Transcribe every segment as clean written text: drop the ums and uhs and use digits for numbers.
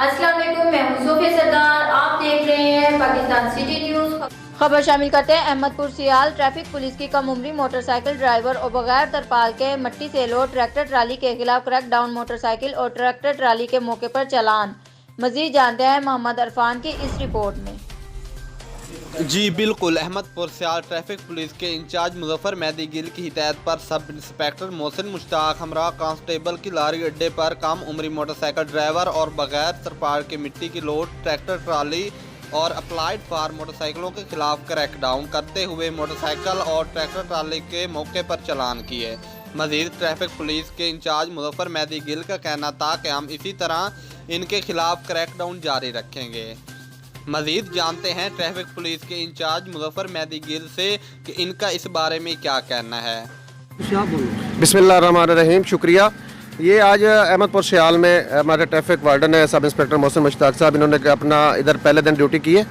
अस्सलाम वालेकुम, मैं हूं सोफिया सरदार। आप देख रहे हैं पाकिस्तान सिटी न्यूज। खबर शामिल करते हैं अहमदपुर सियाल ट्रैफिक पुलिस की कम उम्री मोटरसाइकिल ड्राइवर और बगैर तरपाल के मट्टी से लोड ट्रैक्टर ट्राली के खिलाफ क्रैकडाउन, मोटरसाइकिल और ट्रैक्टर ट्राली के मौके पर चालान। मजीद जानते हैं मोहम्मद अरफान की इस रिपोर्ट में। जी बिल्कुल, अहमदपुर सियाल ट्रैफिक पुलिस के इंचार्ज मुजफ्फर मेहदी गिल की हिदायत पर सब इंस्पेक्टर मोहसिन मुश्ताक हमरा कांस्टेबल की लारी अड्डे पर कम उम्री मोटरसाइकिल ड्राइवर और बगैर तरपाल के मिट्टी की लोड ट्रैक्टर ट्राली और अप्लाइड फार मोटरसाइकिलों के खिलाफ क्रैकडाउन करते हुए मोटरसाइकिल और ट्रैक्टर ट्राली के मौके पर चालान किए। मजीद ट्रैफिक पुलिस के इंचार्ज मुजफ्फर मेहदी गिल का कहना था कि हम इसी तरह इनके खिलाफ क्रैकडाउन जारी रखेंगे। मजीद जानते हैं ट्रैफिक पुलिस के इंचार्ज मुजफ्फर मेहदी गिल से कि इनका इस बारे में क्या कहना है। बिस्मिल्लाहिर्रहमानिर्रहीम, शुक्रिया। ये आज अहमदपुर सियाल में हमारे ट्रैफिक वार्डन है सब इंस्पेक्टर मोहसिन मुश्ताक साहब, इन्होंने अपना इधर पहले दिन ड्यूटी की है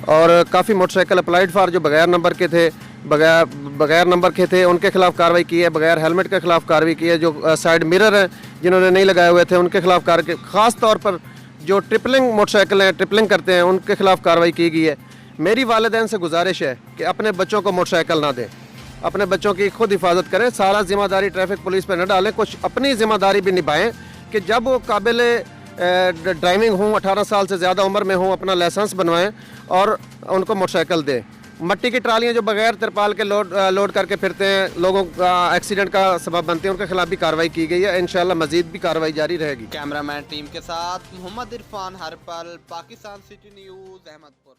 और काफ़ी मोटरसाइकिल अप्लाइड फार जो बगैर नंबर के थे उनके खिलाफ कार्रवाई की है। बगैर हेलमेट के खिलाफ कार्रवाई की है। जो साइड मिरर हैं जिन्होंने नहीं लगाए हुए थे उनके खिलाफ कार्रवाई, ख़ास तौर पर जो ट्रिपलिंग मोटरसाइकिल हैं, ट्रिपलिंग करते हैं, उनके खिलाफ कार्रवाई की गई है। मेरी वालिदैन से गुजारिश है कि अपने बच्चों को मोटरसाइकिल ना दें, अपने बच्चों की खुद हिफाजत करें। सारा ज़िम्मेदारी ट्रैफिक पुलिस पर न डालें, कुछ अपनी ज़िम्मेदारी भी निभाएं कि जब वो काबिल ड्राइविंग हों, 18 साल से ज़्यादा उम्र में हों, अपना लाइसेंस बनवाएं और उनको मोटरसाइकिल दें। मट्टी की ट्रालियाँ जो बगैर तिरपाल के लोड करके फिरते हैं, लोगों का एक्सीडेंट का सबब बनते हैं, उनके खिलाफ भी कार्रवाई की गई है। इंशाल्लाह मजीद भी कार्रवाई जारी रहेगी। कैमरामैन टीम के साथ मोहम्मद इरफान हर पल, पाकिस्तान सिटी न्यूज़, अहमदपुर।